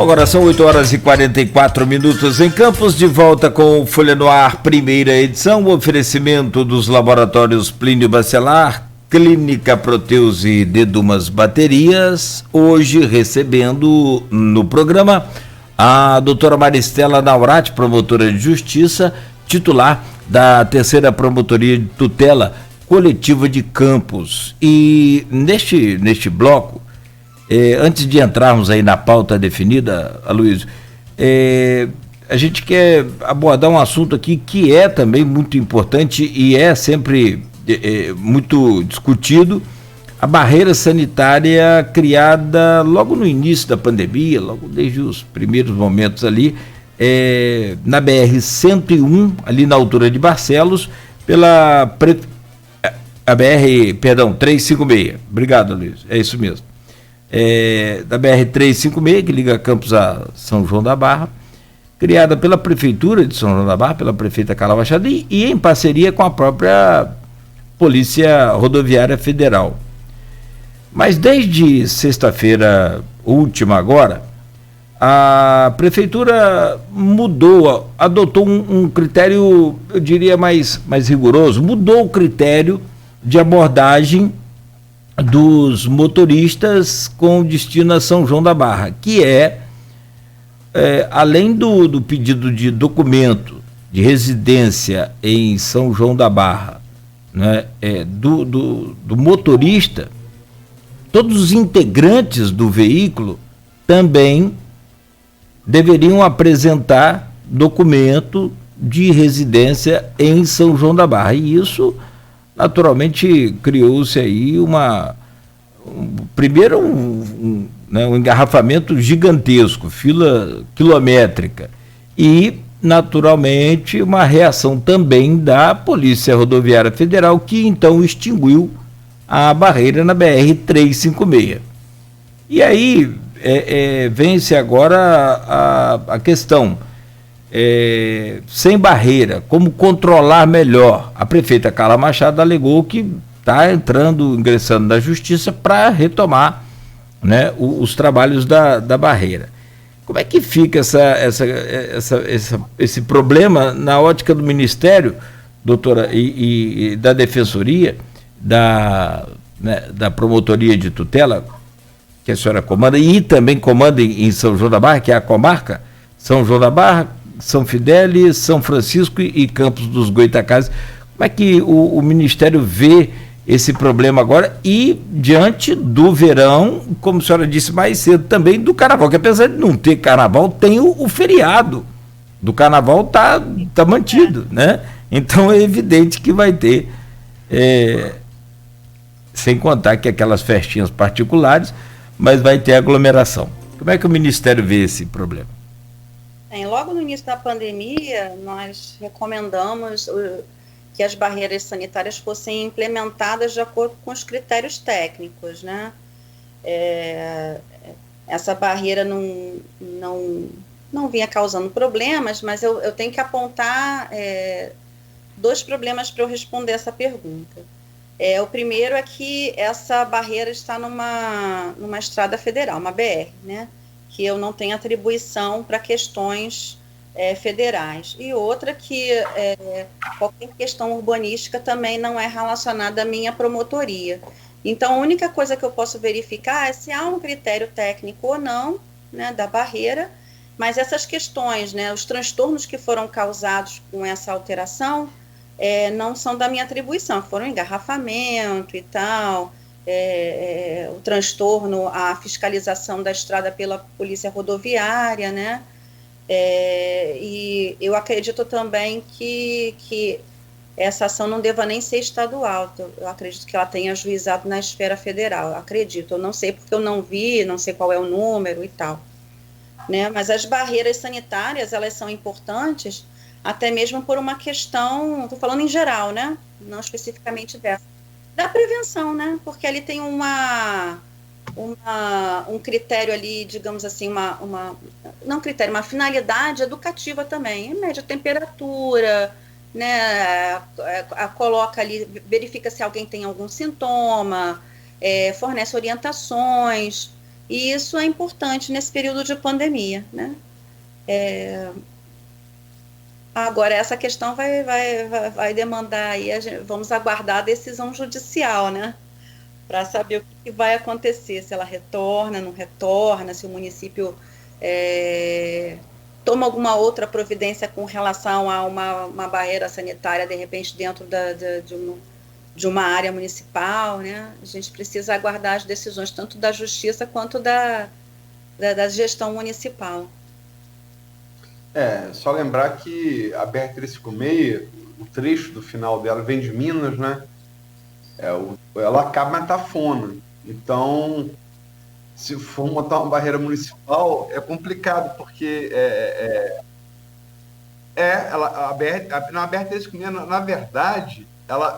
Agora são 8h44 em Campos, de volta com Folha no Ar, primeira edição, o oferecimento dos laboratórios Plínio Bacelar, Clínica Proteus e Dedumas Baterias, hoje recebendo no programa a doutora Maristela Naurati, promotora de justiça, titular da terceira promotoria de tutela coletiva de Campos. E neste bloco, antes de entrarmos aí na pauta definida, Aloysio, a gente quer abordar um assunto aqui que é também muito importante e é sempre muito discutido: a barreira sanitária criada logo no início da pandemia, logo desde os primeiros momentos ali, na BR-101, ali na altura de Barcelos, a BR-356. Obrigado, Aloysio, é isso mesmo. Da BR-356, que liga Campos a São João da Barra, criada pela Prefeitura de São João da Barra, pela prefeita Carla Machado, e em parceria com a própria Polícia Rodoviária Federal. Mas desde sexta-feira última agora, a Prefeitura adotou um critério, eu diria, mais rigoroso, mudou o critério de abordagem dos motoristas com destino a São João da Barra, que além do pedido de documento de residência em São João da Barra, né, do motorista, todos os integrantes do veículo também deveriam apresentar documento de residência em São João da Barra. E isso, naturalmente, criou-se aí primeiro um engarrafamento gigantesco, fila quilométrica, e, naturalmente, uma reação também da Polícia Rodoviária Federal, que então extinguiu a barreira na BR-356. E aí vem-se agora a questão, sem barreira, como controlar melhor. A prefeita Carla Machado alegou que está ingressando na justiça para retomar, né, os trabalhos da barreira. Como é que fica esse problema na ótica do Ministério, doutora, e da Defensoria, da Promotoria de Tutela, que a senhora comanda, e também comanda em São João da Barra, que é a comarca São João da Barra, São Fidélis, São Francisco e Campos dos Goytacazes? Como é que o Ministério vê esse problema agora e diante do verão, como a senhora disse mais cedo, também do carnaval, que apesar de não ter carnaval, tem o feriado do carnaval, tá mantido, né? Então é evidente que vai ter, sem contar que aquelas festinhas particulares, mas vai ter aglomeração. Como é que o Ministério vê esse problema? Logo no início da pandemia, nós recomendamos que as barreiras sanitárias fossem implementadas de acordo com os critérios técnicos, né? Essa barreira não vinha causando problemas, mas eu tenho que apontar dois problemas para eu responder essa pergunta. O primeiro é que essa barreira está numa estrada federal, uma BR, né? Que eu não tenho atribuição para questões federais. E outra que qualquer questão urbanística também não é relacionada à minha promotoria. Então, a única coisa que eu posso verificar é se há um critério técnico ou não, né, da barreira, mas essas questões, né, os transtornos que foram causados com essa alteração, não são da minha atribuição, foram engarrafamento e tal, o transtorno, a fiscalização da estrada pela Polícia Rodoviária, né? E eu acredito também que essa ação não deva nem ser estadual, eu acredito que ela tenha ajuizado na esfera federal, eu não sei porque eu não vi, não sei qual é o número e tal, né? Mas as barreiras sanitárias, elas são importantes até mesmo por uma questão, estou falando em geral, né? Não especificamente da prevenção, né? Porque ali tem um critério ali, digamos assim, uma finalidade educativa também, média temperatura, né? Coloca ali, verifica se alguém tem algum sintoma, fornece orientações. E isso é importante nesse período de pandemia, né? Agora, essa questão vai demandar aí, vamos aguardar a decisão judicial, né? Para saber o que vai acontecer, se ela retorna, não retorna, se o município toma alguma outra providência com relação a uma barreira sanitária, de repente, dentro de uma área municipal, né? A gente precisa aguardar as decisões tanto da justiça quanto da gestão municipal. Só lembrar que a BR-356, o trecho do final dela vem de Minas, né? Ela acaba em Atafona. Então, se for montar uma barreira municipal, é complicado, porque a BR-356, na verdade, ela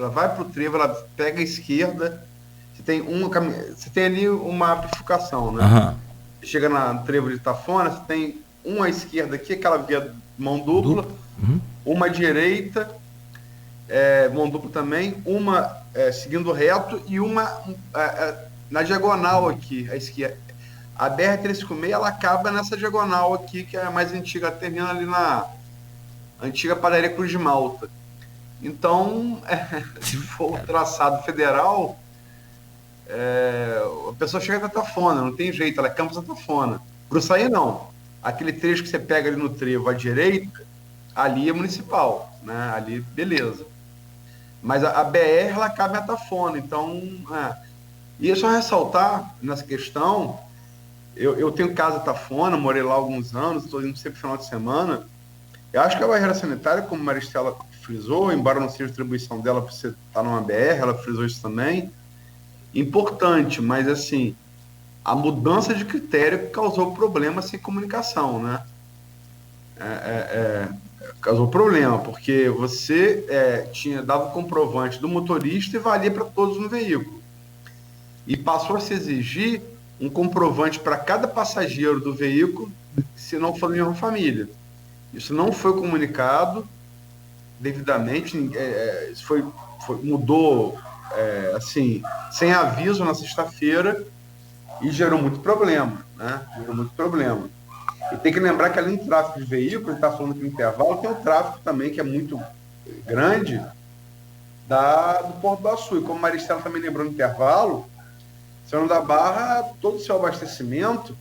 vai para o trevo, ela pega a esquerda, você tem ali uma bifurcação, né? Aham. Chega no trevo de Itafona, você tem uma à esquerda aqui, aquela via mão dupla, uma à direita, mão dupla também, uma seguindo reto e uma na diagonal aqui, à esquerda. A BR-356, ela acaba nessa diagonal aqui, que é a mais antiga, termina ali na antiga padaria Cruz de Malta. Então, se for o traçado federal, a pessoa chega até Atafona, não tem jeito, ela é Campos Atafona. Gruçaí não. Aquele trecho que você pega ali no trevo à direita, ali é municipal, né? Ali, beleza. Mas a BR, ela acaba em Atafona, então... E é só ressaltar nessa questão, eu tenho casa em Atafona, morei lá há alguns anos, estou indo sempre final de semana. Eu acho que a barreira sanitária, como a Maristela frisou, embora não seja atribuição dela para você estar numa BR, ela frisou isso também, importante, mas assim, a mudança de critério causou problema sem comunicação, né? Causou problema, porque você dava o comprovante do motorista e valia para todos no veículo. E passou a se exigir um comprovante para cada passageiro do veículo, se não for da mesma família. Isso não foi comunicado devidamente, mudou assim, sem aviso na sexta-feira, e gerou muito problema, né? Gerou muito problema. E tem que lembrar que além do tráfego de veículos, a gente está falando aqui no intervalo, tem o tráfego também, que é muito grande, do Porto do Açu. E como a Maristela também lembrou no intervalo, Senhor da Barra, todo o seu abastecimento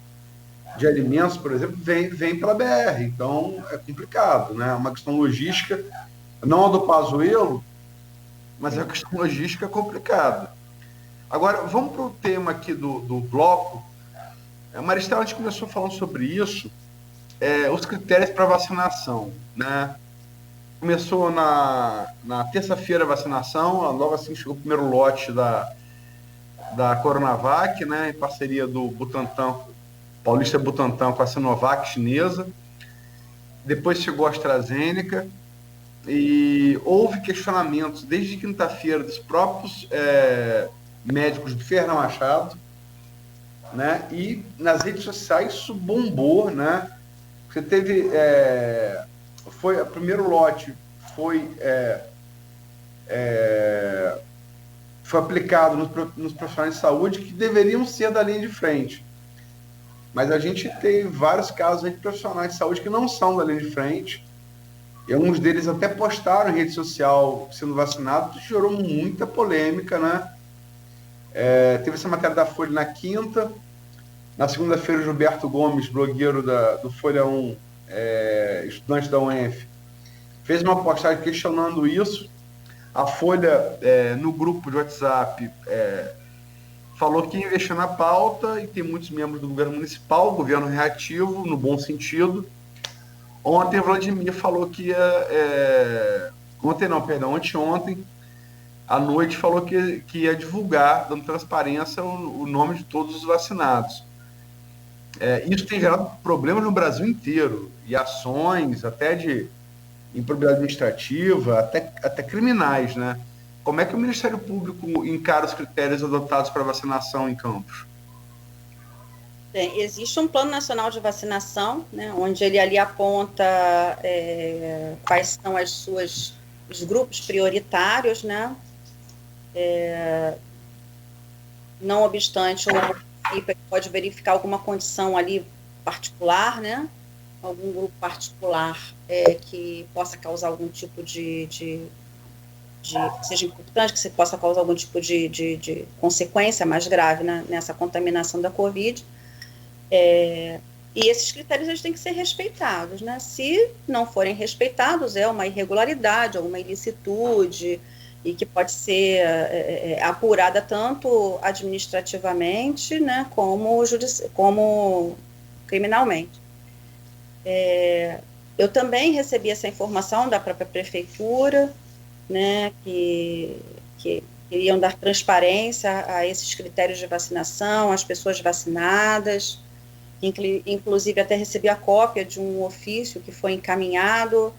de alimentos, por exemplo, vem pela BR. Então, é complicado, né? É uma questão logística, não a do Pazuello, mas é uma questão logística complicada. Agora, vamos para o tema aqui do bloco. Maristela, a gente começou falando sobre isso, os critérios para vacinação, né? Começou na terça-feira a vacinação, logo assim chegou o primeiro lote da Coronavac, né, em parceria do Butantan, Paulista Butantan, com a Sinovac chinesa. Depois chegou a AstraZeneca, e houve questionamentos desde quinta-feira dos próprios médicos do Ferna Machado, né? E nas redes sociais isso bombou, né? Você teve foi o primeiro lote foi aplicado nos profissionais de saúde que deveriam ser da linha de frente, mas a gente tem vários casos de profissionais de saúde que não são da linha de frente, e alguns deles até postaram em rede social sendo vacinados, gerou muita polêmica, né? Teve essa matéria da Folha na quinta. Na segunda-feira, o Gilberto Gomes, blogueiro do Folha 1, estudante da UENF, fez uma postagem questionando isso. A Folha, no grupo de WhatsApp, falou que ia investir na pauta, e tem muitos membros do governo municipal, governo reativo, no bom sentido. Ontem, o Vladimir falou que ia... Anteontem, à noite, falou que ia divulgar, dando transparência, o nome de todos os vacinados. Isso tem gerado problemas no Brasil inteiro, e ações até de improbidade administrativa, até criminais, né? Como é que o Ministério Público encara os critérios adotados para vacinação em Campos? Existe um Plano Nacional de Vacinação, né, onde ele ali aponta quais são os grupos prioritários, né? Não obstante, o aí pode verificar alguma condição ali particular, né? Algum grupo particular que possa causar algum tipo de seja importante, que você possa causar algum tipo de consequência mais grave, né, nessa contaminação da Covid. E esses critérios eles têm que ser respeitados, né? Se não forem respeitados, é uma irregularidade ou uma ilicitude, e que pode ser apurada tanto administrativamente, né, como criminalmente. Eu também recebi essa informação da própria prefeitura, né, que queriam dar transparência a esses critérios de vacinação, às pessoas vacinadas. Inclusive, até recebi a cópia de um ofício que foi encaminhado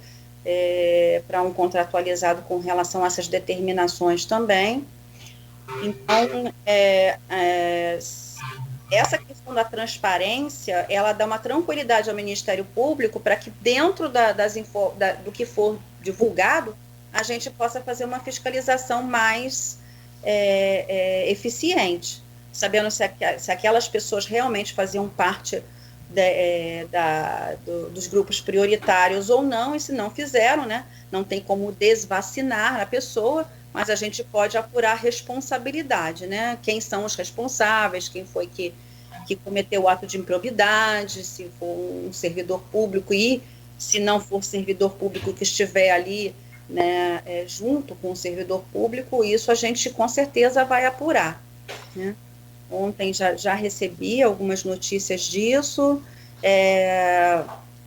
para um contratualizado com relação a essas determinações também. Então, essa questão da transparência, ela dá uma tranquilidade ao Ministério Público para que dentro do que for divulgado, a gente possa fazer uma fiscalização mais eficiente, sabendo se aquelas pessoas realmente faziam parte dos grupos prioritários ou não, e se não fizeram, né, não tem como desvacinar a pessoa, mas a gente pode apurar responsabilidade, né, quem são os responsáveis, quem foi que cometeu o ato de improbidade, se for um servidor público, e se não for servidor público que estiver ali, né, junto com o servidor público, isso a gente com certeza vai apurar, né. Ontem já recebi algumas notícias disso,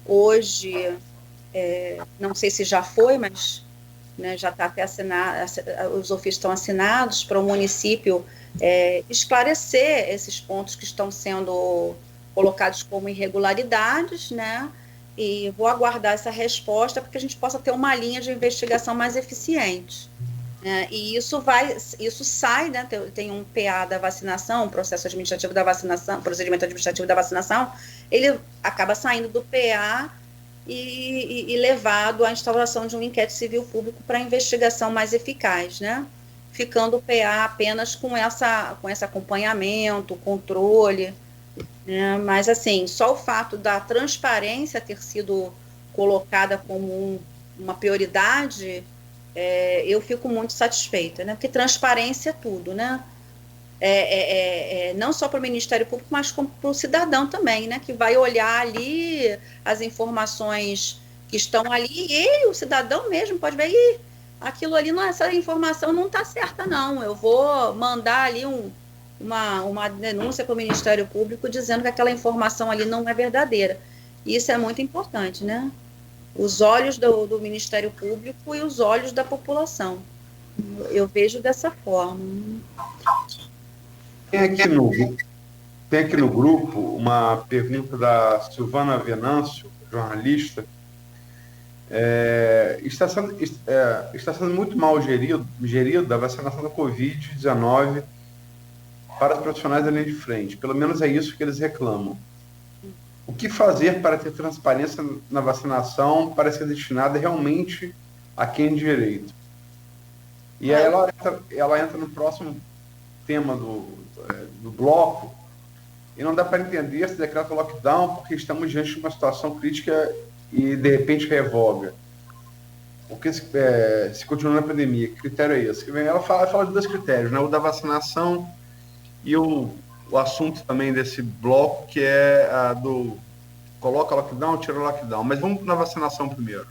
hoje, não sei se já foi, mas, né, já está até assinado, os ofícios estão assinados para o município esclarecer esses pontos que estão sendo colocados como irregularidades, né, e vou aguardar essa resposta para que a gente possa ter uma linha de investigação mais eficiente. E isso sai, né, tem um PA da vacinação, um processo administrativo da vacinação, procedimento administrativo da vacinação, ele acaba saindo do PA e levado à instauração de um inquérito civil público para investigação mais eficaz, né, ficando o PA apenas com esse acompanhamento, controle, né, mas assim, só o fato da transparência ter sido colocada como uma prioridade, eu fico muito satisfeita, né? Porque transparência é tudo, né? Não só para o Ministério Público, mas para o cidadão também, né? Que vai olhar ali as informações que estão ali, e ele, o cidadão mesmo, pode ver, aquilo ali, essa informação não está certa, não. Eu vou mandar ali uma denúncia para o Ministério Público dizendo que aquela informação ali não é verdadeira. E isso é muito importante, né? Os olhos do Ministério Público e os olhos da população. Eu vejo dessa forma. Tem aqui no grupo uma pergunta da Silvana Venâncio, jornalista. Está sendo muito mal gerido a vacinação da Covid-19 para os profissionais da linha de frente. Pelo menos é isso que eles reclamam. O que fazer para ter transparência na vacinação, para ser destinada realmente a quem de direito? E aí ela entra no próximo tema do bloco, e não dá para entender esse decreto lockdown, porque estamos diante de uma situação crítica e, de repente, revoga. Porque se continua na pandemia, que critério é esse? Ela fala de dois critérios, né? O da vacinação e o assunto também desse bloco, que é do coloca lockdown, tira lockdown. Mas vamos na vacinação primeiro.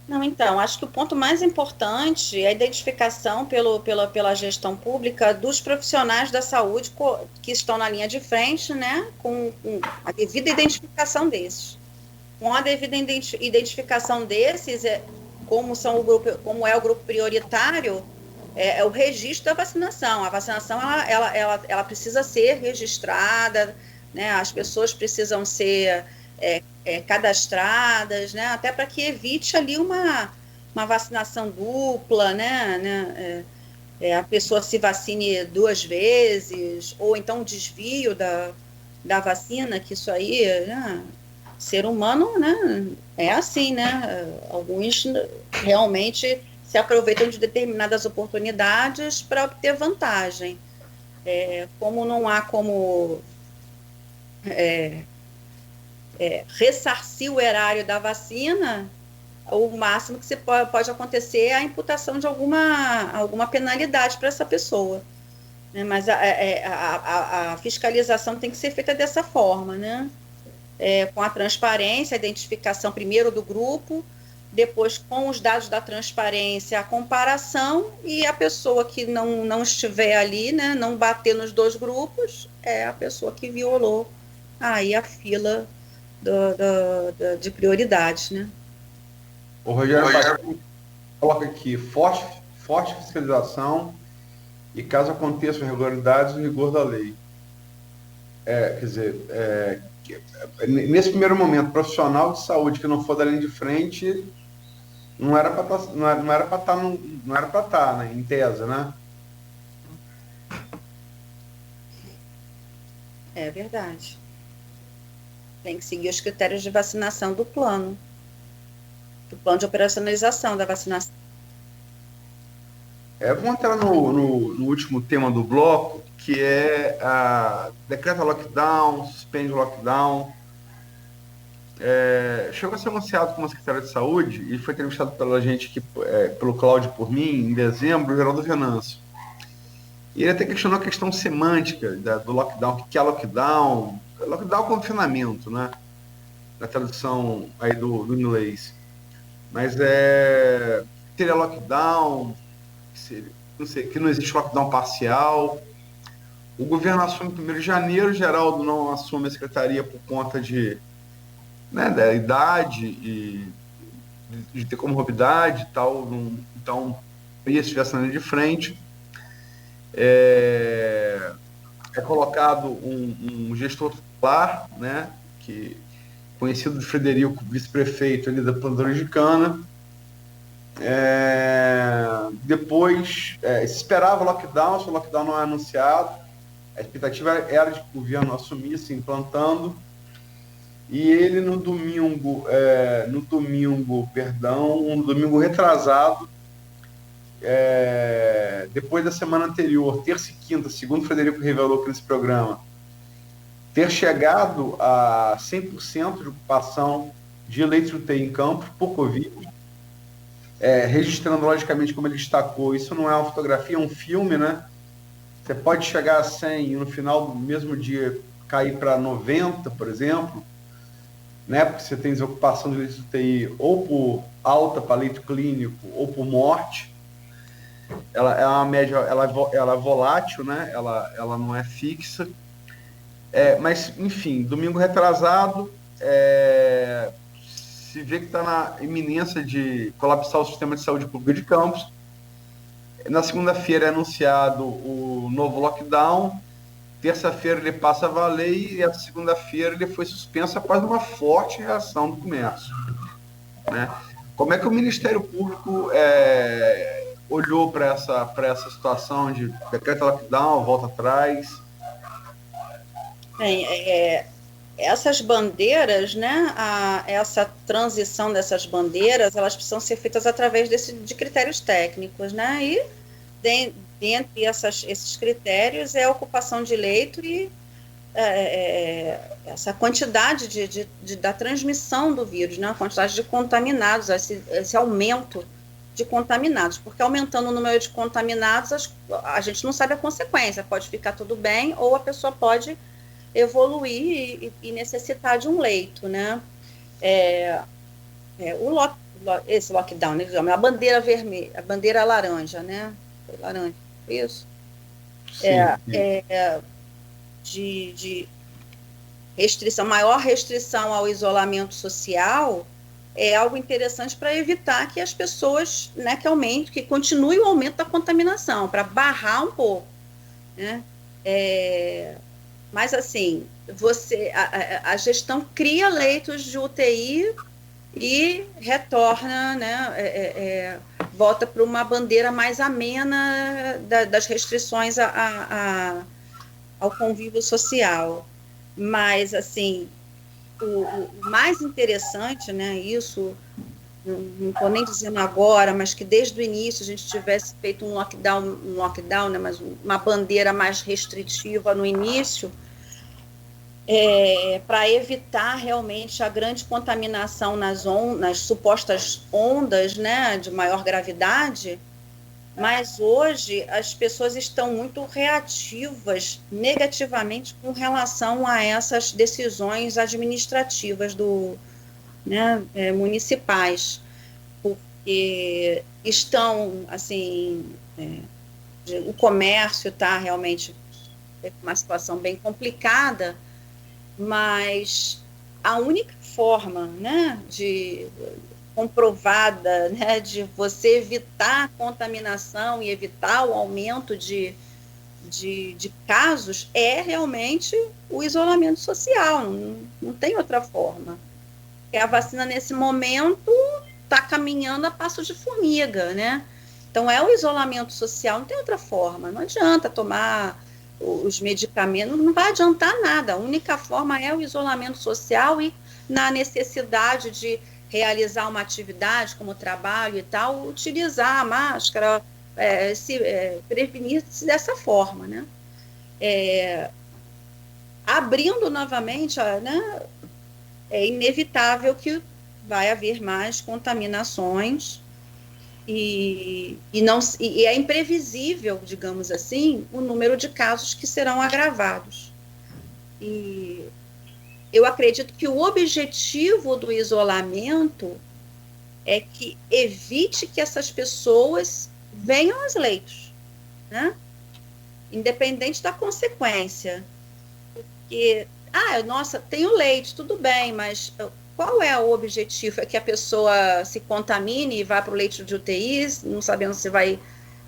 Não, então, acho que o ponto mais importante é a identificação pela gestão pública dos profissionais da saúde que estão na linha de frente, né, com a devida identificação desses. Com a devida identificação desses, como é o grupo prioritário, é o registro da vacinação. A vacinação ela precisa ser registrada, né? As pessoas precisam ser cadastradas, né? Até para que evite ali uma vacinação dupla, né? A pessoa se vacine 2 vezes, ou então desvio da vacina, que isso aí, né? Ser humano, né? É assim, né? Alguns realmente se aproveitam de determinadas oportunidades para obter vantagem. Como não há como ressarcir o erário da vacina, o máximo que pode acontecer é a imputação de alguma penalidade para essa pessoa. Né? Mas a fiscalização tem que ser feita dessa forma, né? Com a transparência, a identificação primeiro do grupo, depois com os dados da transparência, a comparação, e a pessoa que não estiver ali, né, não bater nos dois grupos, é a pessoa que violou aí a fila de prioridades, né? O Rogério coloca aqui, forte fiscalização e, caso aconteçam irregularidades, o rigor da lei. Quer dizer, nesse primeiro momento, profissional de saúde que não for da linha de frente não era para estar, né, em tese, né? É verdade. Tem que seguir os critérios de vacinação do plano de operacionalização da vacinação. Vamos entrar no último tema do bloco, que é a decreta lockdown, suspende o lockdown. Chegou a ser anunciado como secretário de saúde e foi entrevistado pela gente, pelo Cláudio por mim, em dezembro, o Geraldo Venâncio. E ele até questionou a questão semântica do lockdown, o que é lockdown? Lockdown é confinamento, né? Na tradução aí do inglês. Mas seria lockdown, que não existe lockdown parcial. O governo assume 1º de janeiro, Geraldo não assume a secretaria por conta da idade e de ter comorbidade e tal, então ia estivesse na linha de frente. É colocado um gestor titular, né, conhecido de Frederico, vice-prefeito ali da Plantadora de Cana. Depois, se esperava lockdown, se o lockdown não é anunciado, a expectativa era de que o governo assumisse implantando, e ele no domingo retrasado, depois da semana anterior, terça e quinta, segundo o Frederico revelou aqui nesse programa, ter chegado a 100% de ocupação de leitos de UTI em Campos por Covid, registrando logicamente, como ele destacou, isso não é uma fotografia, é um filme, né? Você pode chegar a 100 e no final do mesmo dia cair para 90, por exemplo, né? Porque você tem desocupação de leitos de UTI ou por alta para leito clínico ou por morte. Ela é uma média, ela é volátil, né? Ela não é fixa. Mas, enfim, domingo retrasado, se vê que está na iminência de colapsar o sistema de saúde pública de Campos. Na segunda-feira é anunciado o novo lockdown, terça-feira ele passa a valer e a segunda-feira ele foi suspenso após uma forte reação do comércio, né? Como é que o Ministério Público olhou para essa situação de decreta lockdown, volta atrás? Bem, essas bandeiras, né, essa transição dessas bandeiras, elas precisam ser feitas através de critérios técnicos, né, e dentre esses critérios é a ocupação de leito e essa quantidade da transmissão do vírus, né, a quantidade de contaminados, esse aumento de contaminados, porque aumentando o número de contaminados, a gente não sabe a consequência, pode ficar tudo bem ou a pessoa pode evoluir e necessitar de um leito, né? Esse lockdown, né? A bandeira vermelha, a bandeira laranja, né? Foi laranja, isso? Sim. De restrição, maior restrição ao isolamento social é algo interessante para evitar que as pessoas, né, que continue o aumento da contaminação, para barrar um pouco, né? Mas, assim, a gestão cria leitos de UTI e retorna, né, volta para uma bandeira mais amena das restrições ao convívio social. Mas, assim, o mais interessante, né, isso, não estou nem dizendo agora, mas que desde o início a gente tivesse feito um lockdown, né, mas uma bandeira mais restritiva no início, para evitar realmente a grande contaminação nas supostas ondas, né, de maior gravidade. Mas hoje as pessoas estão muito reativas negativamente com relação a essas decisões administrativas municipais, porque estão, assim, o comércio está realmente com uma situação bem complicada, mas a única forma, né, comprovada, né, de você evitar a contaminação e evitar o aumento de casos é realmente o isolamento social, não tem outra forma. E a vacina, nesse momento, está caminhando a passos de formiga, né? Então, é o isolamento social, não tem outra forma. Não adianta tomar os medicamentos, não vai adiantar nada. A única forma é o isolamento social e, na necessidade de realizar uma atividade como trabalho e tal, utilizar a máscara, prevenir-se dessa forma, né? Abrindo novamente, né, é inevitável que vai haver mais contaminações e é imprevisível, digamos assim, o número de casos que serão agravados. E eu acredito que o objetivo do isolamento é que evite que essas pessoas venham aos leitos, né? Independente da consequência. Porque, nossa, tenho leite, tudo bem, mas qual é o objetivo? É que a pessoa se contamine e vá para o leito de UTI, não sabendo se vai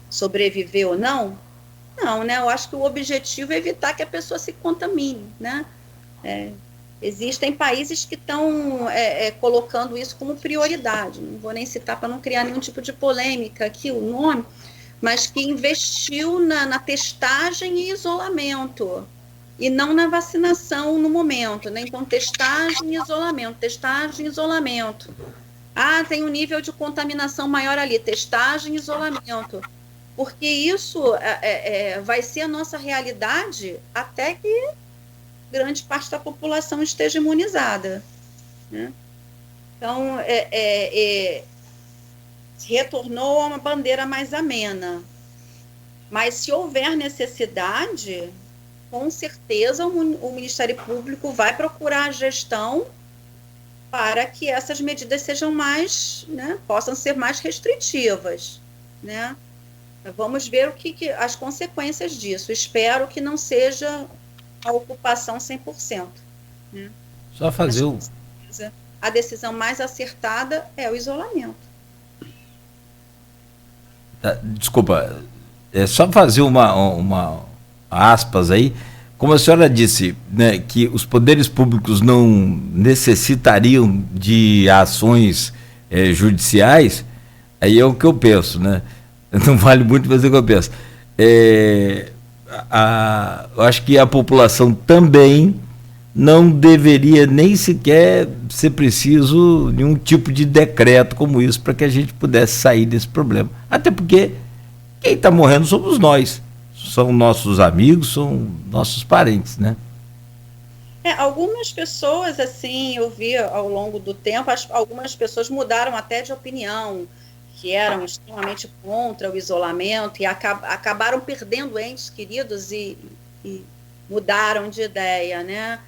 sobreviver ou não? Não, né? Eu acho que o objetivo é evitar que a pessoa se contamine, né? Existem países que estão colocando isso como prioridade, não vou nem citar para não criar nenhum tipo de polêmica aqui o nome, mas que investiu na testagem e isolamento, e não na vacinação no momento, né? Então, testagem e isolamento, testagem e isolamento. Tem um nível de contaminação maior ali, testagem e isolamento. Porque isso vai ser a nossa realidade até que grande parte da população esteja imunizada, né? Então, retornou a uma bandeira mais amena. Mas se houver necessidade, com certeza o Ministério Público vai procurar a gestão para que essas medidas sejam mais, né, possam ser mais restritivas, né? Vamos ver as consequências disso. Espero que não seja a ocupação 100%. Né? Só fazer a decisão mais acertada é o isolamento. Desculpa, é só fazer uma aspas aí. Como a senhora disse, né, que os poderes públicos não necessitariam de ações judiciais, aí é o que eu penso, né? Não vale muito, mas é o que eu penso. Eu acho que a população também não deveria nem sequer ser preciso nenhum tipo de decreto como isso para que a gente pudesse sair desse problema. Até porque quem está morrendo somos nós. São nossos amigos, são nossos parentes, né? Algumas pessoas, assim, eu vi ao longo do tempo, algumas pessoas mudaram até de opinião, que eram extremamente contra o isolamento e acabaram perdendo entes queridos e mudaram de ideia, né?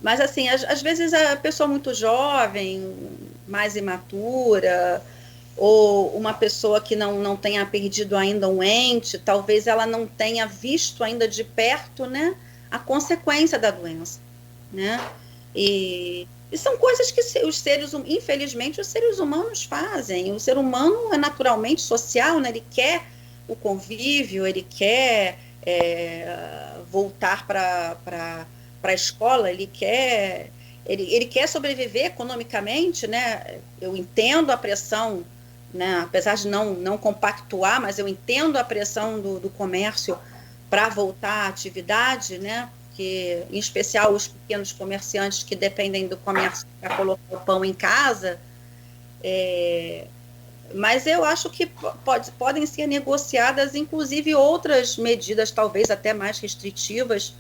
Mas, assim, às vezes a pessoa muito jovem, mais imatura, ou uma pessoa que não tenha perdido ainda um ente, talvez ela não tenha visto ainda de perto, né, a consequência da doença, né? E são coisas que infelizmente, os seres humanos fazem. O ser humano é naturalmente social, né? Ele quer o convívio, ele quer voltar para a escola, ele quer sobreviver economicamente, né? Eu entendo a pressão, né? Apesar de não compactuar, mas eu entendo a pressão do comércio para voltar à atividade, né? Que, em especial os pequenos comerciantes que dependem do comércio para colocar o pão em casa, mas eu acho que podem ser negociadas, inclusive, outras medidas, talvez até mais restritivas,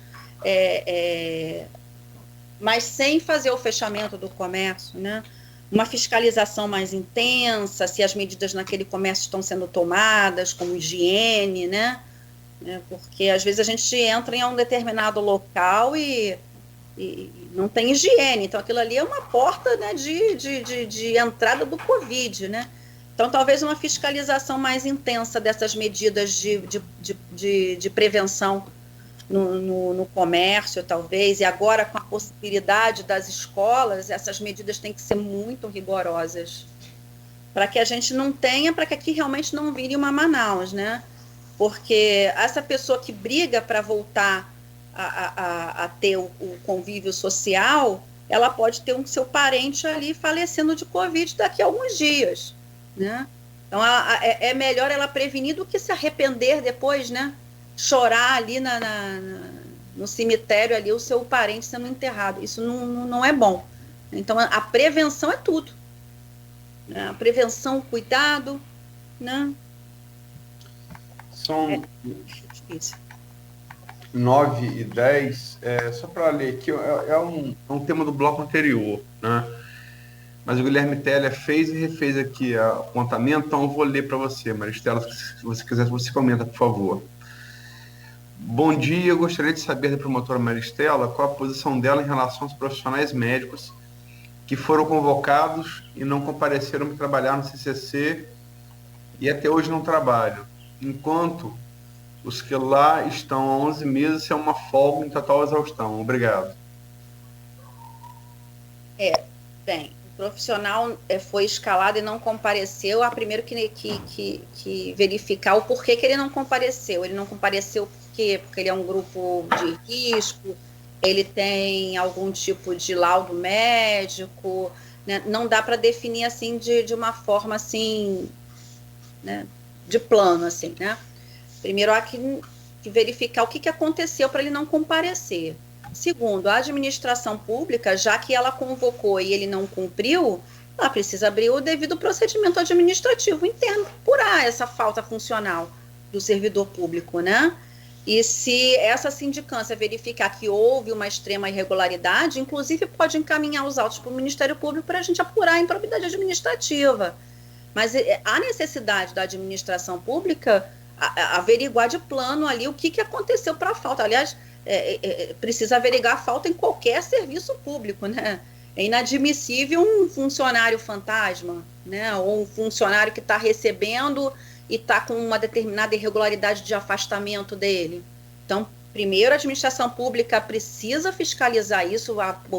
mas sem fazer o fechamento do comércio, né? Uma fiscalização mais intensa, se as medidas naquele comércio estão sendo tomadas, como higiene, né? Porque às vezes a gente entra em um determinado local e não tem higiene, então aquilo ali é uma porta, né, de entrada do Covid, né? Então talvez uma fiscalização mais intensa dessas medidas de prevenção no comércio, talvez, e agora com a possibilidade das escolas, essas medidas têm que ser muito rigorosas, para que a gente não tenha, para que aqui realmente não vire uma Manaus, né? Porque essa pessoa que briga para voltar a ter o convívio social, ela pode ter seu parente ali falecendo de Covid daqui a alguns dias, né? Então é melhor ela prevenir do que se arrepender depois, né? Chorar ali no cemitério ali o seu parente sendo enterrado. Isso não é bom. Então a prevenção é tudo, né? A prevenção, o cuidado, né? São 9h10. Só para ler aqui, é um tema do bloco anterior, né? Mas o Guilherme Teller fez e refez aqui o apontamento, então eu vou ler para você, Maristela, se você quiser, você comenta, por favor. Bom dia, eu gostaria de saber da promotora Maristela qual a posição dela em relação aos profissionais médicos que foram convocados e não compareceram para trabalhar no CCC e até hoje não trabalham, enquanto os que lá estão há 11 meses é uma folga em total exaustão. Obrigado. Bem, o profissional foi escalado e não compareceu. Há primeiro que verificar o porquê que ele não compareceu. Ele não compareceu porque ele é um grupo de risco, ele tem algum tipo de laudo médico, né? Não dá para definir assim de uma forma assim, né? De plano, assim, né? Primeiro há que verificar o que aconteceu para ele não comparecer. Segundo, a administração pública, já que ela convocou e ele não cumpriu, ela precisa abrir o devido procedimento administrativo interno para apurar essa falta funcional do servidor público, né? E se essa sindicância verificar que houve uma extrema irregularidade, inclusive pode encaminhar os autos para o Ministério Público para a gente apurar a improbidade administrativa. Mas há necessidade da administração pública averiguar de plano ali o que aconteceu para a falta. Aliás, precisa averiguar a falta em qualquer serviço público, né? É inadmissível um funcionário fantasma, né? Ou um funcionário que está recebendo e está com uma determinada irregularidade de afastamento dele. Então, primeiro, a administração pública precisa fiscalizar isso,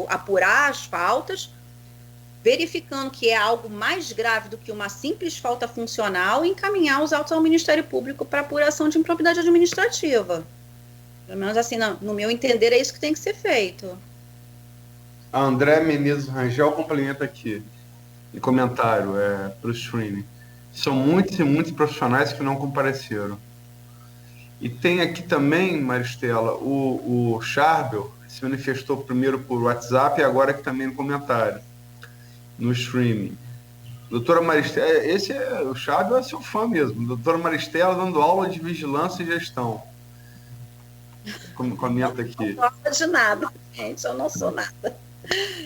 apurar as faltas, verificando que é algo mais grave do que uma simples falta funcional e encaminhar os autos ao Ministério Público para apuração de improbidade administrativa. Pelo menos assim, no meu entender, é isso que tem que ser feito. A André Menezes Rangel complementa aqui, em comentário para o streaming. São muitos e muitos profissionais que não compareceram. E tem aqui também, Maristela, o Charbel se manifestou primeiro por WhatsApp e agora aqui também no comentário, no streaming. Doutora Maristela, o Charbel é seu fã mesmo. Doutora Maristela dando aula de vigilância e gestão. Comenta aqui. Não gosto de nada, gente, eu não sou nada.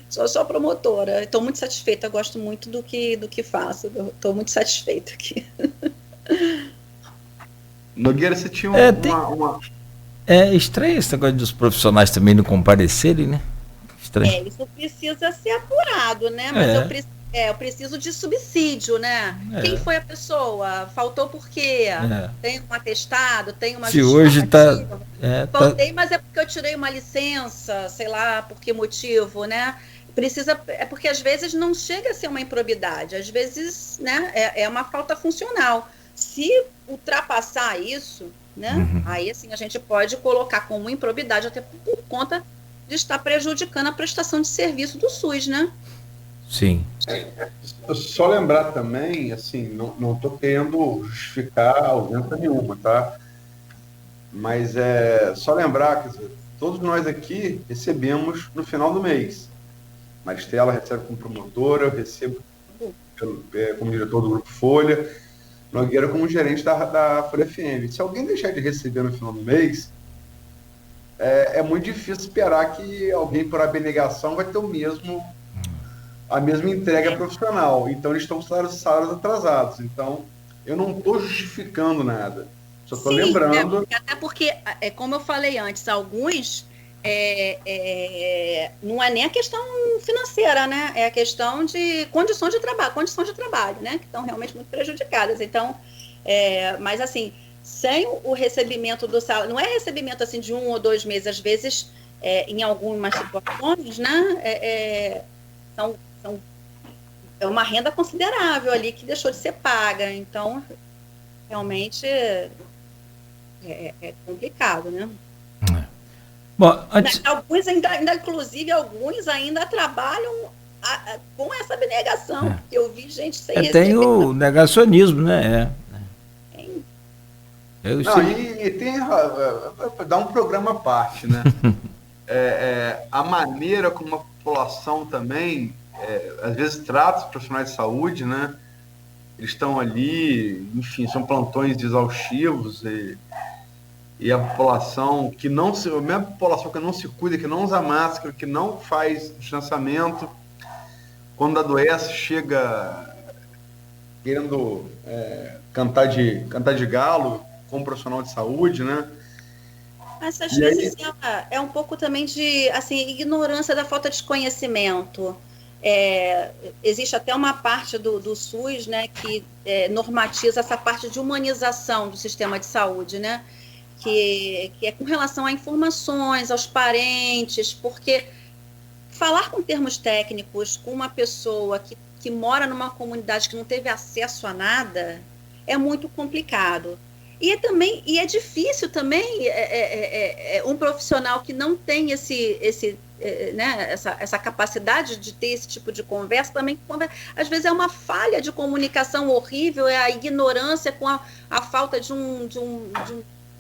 Sou só promotora. Estou muito satisfeita, gosto muito do que faço. Estou muito satisfeita aqui. Nogueira, você tinha uma... É estranho esse negócio dos profissionais também não comparecerem, né? Estranho. Isso precisa ser apurado, né? Mas eu preciso de subsídio, né? Quem foi a pessoa? Faltou por quê? Tem um atestado? Tem uma justificativa? Se hoje está... Faltei, mas é porque eu tirei uma licença, sei lá por que motivo, né? É porque às vezes não chega a ser uma improbidade, às vezes, né, é uma falta funcional. Se ultrapassar isso, né, aí assim a gente pode colocar como improbidade até por conta de estar prejudicando a prestação de serviço do SUS, né? Sim. Só lembrar também, assim, não estou querendo justificar ausência nenhuma, tá? Mas só lembrar, quer dizer, todos nós aqui recebemos no final do mês. Maristela recebe como promotora, eu recebo como diretor do Grupo Folha, Nogueira como gerente da Folha FM. Se alguém deixar de receber no final do mês, é muito difícil esperar que alguém, por abnegação, vai ter a mesma entrega profissional. Então, eles estão com salários atrasados. Então, eu não estou justificando nada. Só estou lembrando... Até porque, como eu falei antes, alguns... não é nem a questão financeira, né? É a questão de condições de trabalho, né? Que estão realmente muito prejudicadas. Então, mas assim, sem o recebimento do salário, não é recebimento assim de 1 ou 2 meses, às vezes, em algumas situações, né? É uma renda considerável ali que deixou de ser paga. Então, realmente é complicado, né? Bom, antes... Alguns inclusive, alguns ainda trabalham com essa abnegação. Eu vi gente sem receber. Tem o negacionismo, né? E tem... dá um programa à parte, né? A maneira como a população também, às vezes, trata os profissionais de saúde, né? Eles estão ali, enfim, são plantões exaustivos e a população que não se... A mesma população que não se cuida, que não usa máscara, que não faz distanciamento, quando adoece, chega querendo cantar de galo como profissional de saúde, né? Mas às vezes é um pouco também de ignorância da falta de conhecimento. Existe até uma parte do SUS, né, que normatiza essa parte de humanização do sistema de saúde, né? Que é com relação a informações, aos parentes, porque falar com termos técnicos com uma pessoa que mora numa comunidade que não teve acesso a nada é muito complicado. E é difícil também um profissional que não tem essa capacidade de ter esse tipo de conversa, também às vezes é uma falha de comunicação horrível, é a ignorância com a falta de um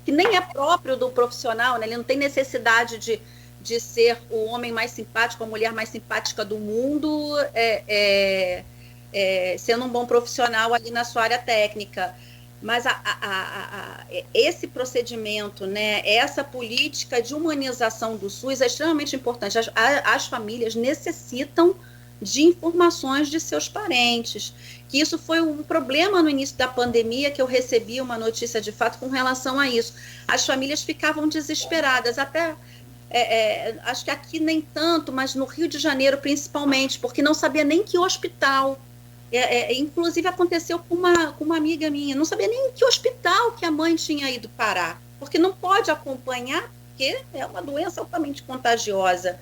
que nem é próprio do profissional, né? Ele não tem necessidade de ser o homem mais simpático, a mulher mais simpática do mundo, sendo um bom profissional ali na sua área técnica. Mas esse procedimento, né, essa política de humanização do SUS é extremamente importante. As famílias necessitam de informações de seus parentes. Que isso foi um problema no início da pandemia, que eu recebi uma notícia de fato com relação a isso. As famílias ficavam desesperadas, até acho que aqui nem tanto, mas no Rio de Janeiro principalmente, porque não sabia nem que hospital. Inclusive aconteceu com uma amiga minha, não sabia nem em que hospital que a mãe tinha ido parar, porque não pode acompanhar, porque é uma doença altamente contagiosa.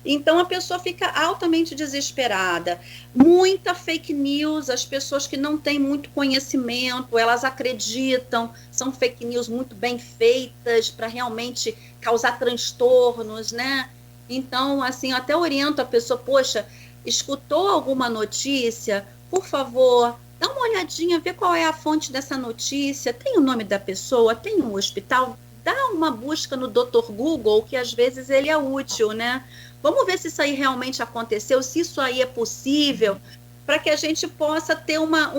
Então a pessoa fica altamente desesperada. Muita fake news, as pessoas que não têm muito conhecimento, elas acreditam, são fake news muito bem feitas para realmente causar transtornos, né? Então, assim, eu até oriento a pessoa, poxa, escutou alguma notícia, por favor, dá uma olhadinha, vê qual é a fonte dessa notícia, tem o nome da pessoa, tem um hospital, dá uma busca no Dr. Google, que às vezes ele é útil, né? Vamos ver se isso aí realmente aconteceu, se isso aí é possível, para que a gente possa ter uma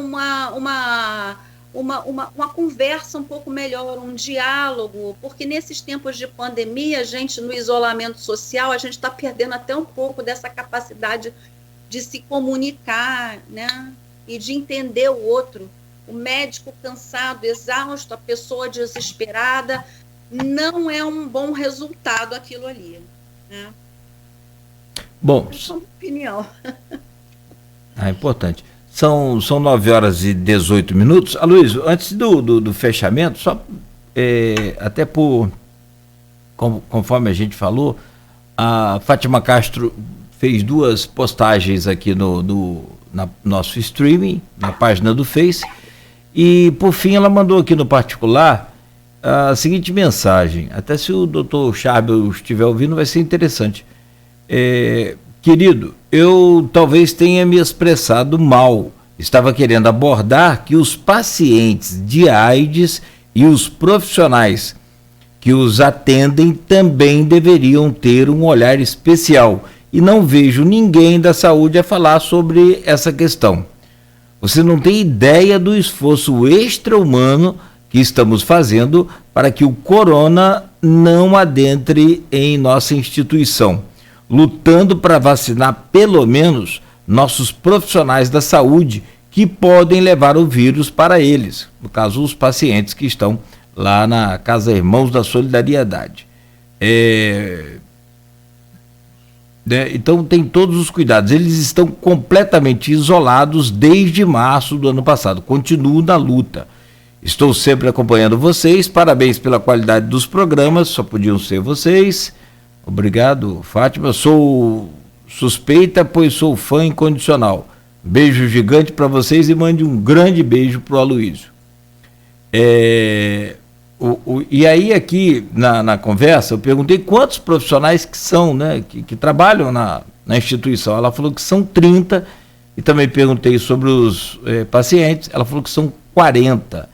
conversa um pouco melhor, um diálogo, porque nesses tempos de pandemia, a gente, no isolamento social, a gente está perdendo até um pouco dessa capacidade de se comunicar, né? E de entender o outro. O médico cansado, exausto, a pessoa desesperada, não é um bom resultado aquilo ali, né? Bom, é uma opinião. É importante. São 9h18. Aloysio, antes do fechamento, só até conforme a gente falou, a Fátima Castro fez 2 postagens aqui no nosso streaming, na página do Face, e por fim ela mandou aqui no particular a seguinte mensagem, até se o doutor Charbel estiver ouvindo vai ser interessante. Querido, eu talvez tenha me expressado mal, estava querendo abordar que os pacientes de AIDS e os profissionais que os atendem também deveriam ter um olhar especial, e não vejo ninguém da saúde a falar sobre essa questão. Você não tem ideia do esforço extra-humano que estamos fazendo para que o corona não adentre em nossa instituição, lutando para vacinar pelo menos nossos profissionais da saúde que podem levar o vírus para eles, no caso os pacientes que estão lá na Casa Irmãos da Solidariedade. Então tem todos os cuidados, eles estão completamente isolados desde março do ano passado, continuam na luta. Estou sempre acompanhando vocês, parabéns pela qualidade dos programas, só podiam ser vocês. Obrigado, Fátima, sou suspeita, pois sou fã incondicional. Beijo gigante para vocês e mande um grande beijo para o Aloysio. E aí aqui na conversa eu perguntei quantos profissionais que são, né, que trabalham na instituição. Ela falou que são 30, e também perguntei sobre os pacientes, ela falou que são 40,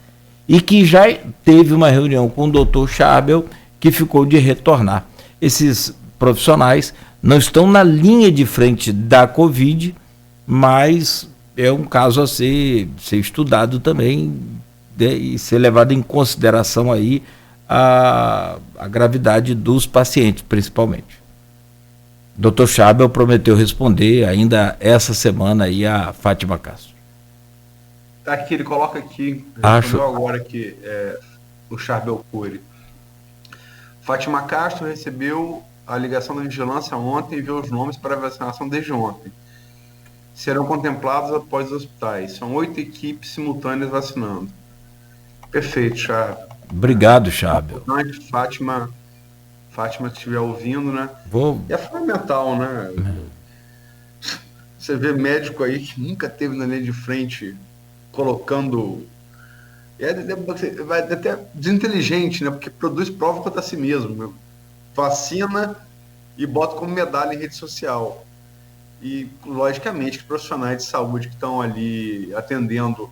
e que já teve uma reunião com o Dr. Charbel, que ficou de retornar. Esses profissionais não estão na linha de frente da Covid, mas é um caso a ser estudado também, né, e ser levado em consideração aí a gravidade dos pacientes, principalmente. Dr. Charbel prometeu responder ainda essa semana aí a Fátima Castro. Tá aqui, ele coloca aqui, Acho agora que o Charbel Cury. Fátima Castro recebeu a ligação da vigilância ontem e viu os nomes para a vacinação desde ontem. Serão contemplados após os hospitais. São 8 equipes simultâneas vacinando. Perfeito, Charbel. Obrigado, Charbel. Fátima, se estiver ouvindo, né? E é fundamental, né? Você vê médico aí que nunca teve na linha de frente colocando... vai até desinteligente, né? Porque produz prova contra si mesmo, né? Vacina e bota como medalha em rede social. E, logicamente, que profissionais de saúde que estão ali atendendo,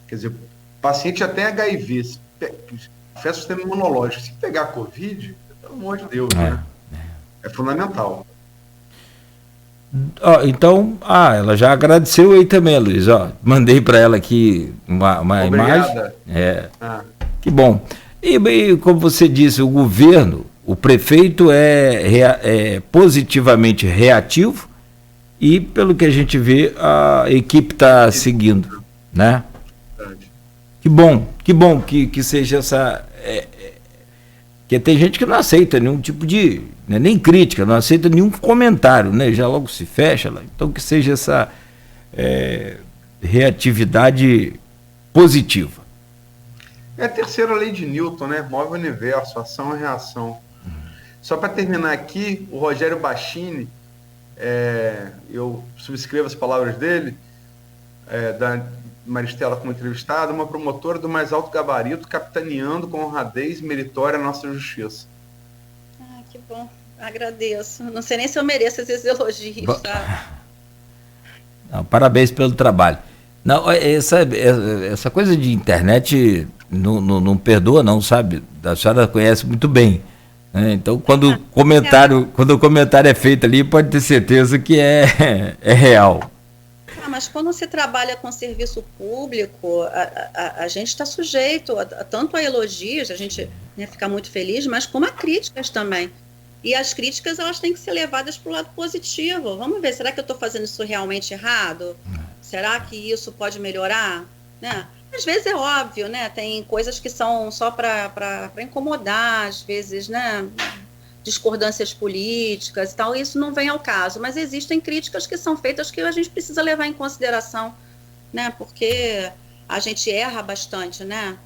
quer dizer, paciente já tem HIV, afeta o sistema imunológico. Se pegar Covid, pelo amor de Deus, né? É fundamental. Então, ela já agradeceu aí também, Luiz. Mandei para ela aqui uma imagem. Que bom. E como você disse, o governo, o prefeito é positivamente reativo, e pelo que a gente vê, a equipe está seguindo, né? Que bom que seja essa... Porque tem gente que não aceita nenhum tipo de... Né, nem crítica, não aceita nenhum comentário, né? Já logo se fecha. Então que seja essa reatividade positiva. É a terceira lei de Newton, né? Move o universo, ação e reação. Só para terminar aqui, o Rogério Bachini, eu subscrevo as palavras dele, da Maristela como entrevistada, uma promotora do mais alto gabarito, capitaneando com honradez meritória a nossa justiça. Que bom, agradeço. Não sei nem se eu mereço esses elogios, sabe? Não, parabéns pelo trabalho. Não, essa coisa de internet não perdoa não, sabe? A senhora conhece muito bem. Então, quando o comentário é feito ali, pode ter certeza que é real. Mas quando se trabalha com serviço público, a gente está sujeito tanto a elogios, a gente fica muito feliz, mas como a críticas também. E as críticas, elas têm que ser levadas para o lado positivo. Vamos ver, será que eu estou fazendo isso realmente errado? Será que isso pode melhorar? Né? Às vezes é óbvio, né? Tem coisas que são só para incomodar, às vezes, né? Discordâncias políticas e tal, isso não vem ao caso, mas existem críticas que são feitas que a gente precisa levar em consideração, né? Porque a gente erra bastante, né?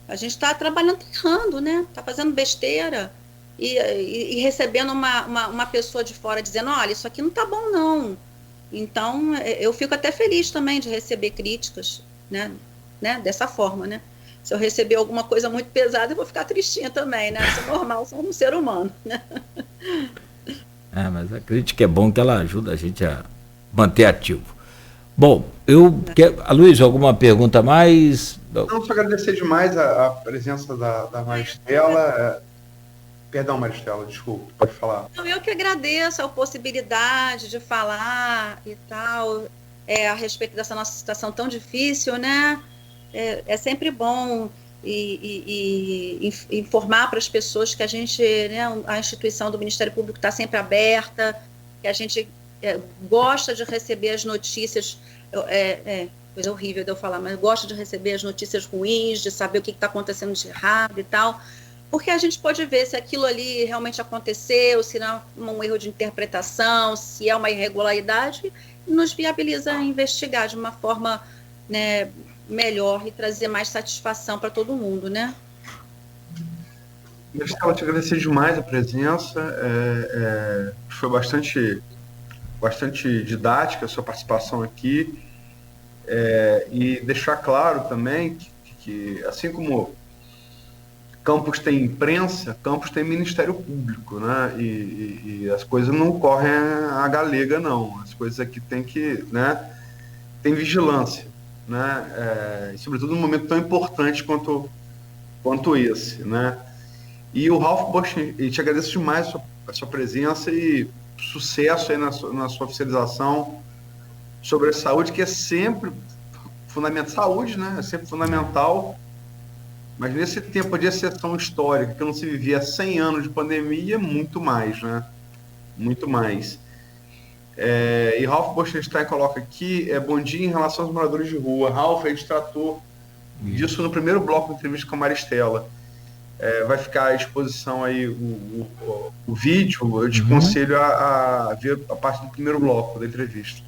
A gente está trabalhando, errando, né? Está fazendo besteira e recebendo uma pessoa de fora dizendo, olha, isso aqui não está bom, não. Então, eu fico até feliz também de receber críticas, né? Dessa forma, né? Se eu receber alguma coisa muito pesada, eu vou ficar tristinha também, né? Isso é normal, sou um ser humano, né? Mas a crítica é bom que ela ajuda a gente a manter ativo. Bom, Luiz, alguma pergunta a mais? Não, só agradecer demais a presença da Maristela. Perdão, Maristela, desculpa, pode falar. Eu que agradeço a possibilidade de falar e tal, a respeito dessa nossa situação tão difícil, né? É sempre bom e informar para as pessoas que a gente, né, a instituição do Ministério Público está sempre aberta, que a gente gosta de receber as notícias, coisa horrível de eu falar, mas gosta de receber as notícias ruins, de saber o que está acontecendo de errado e tal, porque a gente pode ver se aquilo ali realmente aconteceu, se não é um erro de interpretação, se é uma irregularidade, nos viabiliza a investigar de uma forma, né, melhor e trazer mais satisfação para todo mundo, né? Maristela, te agradecer demais a presença, foi bastante didática a sua participação aqui, e deixar claro também que assim como Campos tem imprensa, Campos tem Ministério Público, né? E as coisas não correm a galega, não. As coisas aqui tem vigilância, né? E sobretudo num momento tão importante quanto esse, né? E o Ralph Bosch, te agradeço demais a sua presença e sucesso aí na sua oficialização sobre a saúde, que é sempre fundamental. Saúde, né? É sempre fundamental. Mas nesse tempo de exceção histórica, que não se vivia 100 anos de pandemia, muito mais, né? Muito mais. E Ralph Boschenstein coloca aqui, bom dia em relação aos moradores de rua. Ralph, a gente tratou disso no primeiro bloco da entrevista com a Maristela. Vai ficar à disposição aí o vídeo, eu te aconselho a ver a parte do primeiro bloco da entrevista.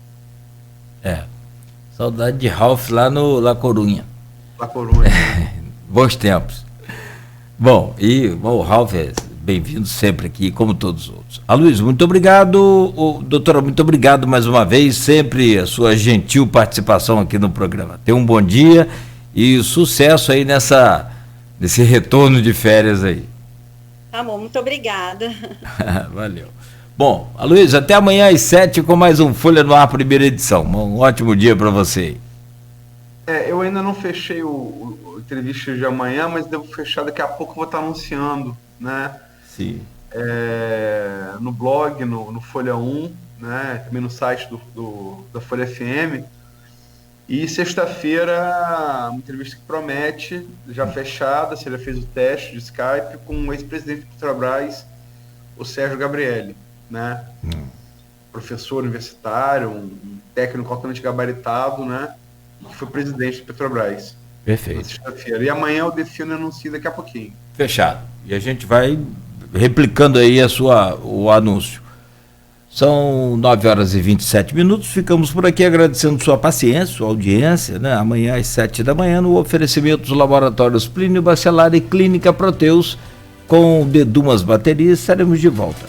Saudade de Ralph lá no La Corunha. La Corunha. Bons tempos. Bom, o Ralph é bem-vindo sempre aqui, como todos os outros. Aloysio, muito obrigado. Doutora, muito obrigado mais uma vez, sempre a sua gentil participação aqui no programa. Tenha um bom dia e sucesso aí nesse retorno de férias aí. Tá bom, muito obrigada. Valeu. Bom, Aloysio, até amanhã às 7 com mais um Folha no Ar, primeira edição. Um ótimo dia para você. Eu ainda não fechei o entrevista de amanhã, mas devo fechar daqui a pouco, eu vou estar anunciando, né? Sim. No blog, no Folha 1, né? Também no site da Folha FM. E sexta-feira, uma entrevista que promete, já fechada, você já fez o teste de Skype com o ex-presidente do Petrobras, o Sérgio Gabrielli, né? Professor universitário, um técnico altamente gabaritado, né? Que foi presidente do Petrobras. Perfeito. Na sexta-feira. E amanhã eu defino e anuncio daqui a pouquinho. Fechado. E a gente vai replicando aí o anúncio. São 9h27. Ficamos por aqui agradecendo sua paciência, sua audiência, né? Amanhã às 7 da manhã, no oferecimento dos laboratórios Plínio Bacelar e Clínica Proteus, com Dedumas Baterias, estaremos de volta.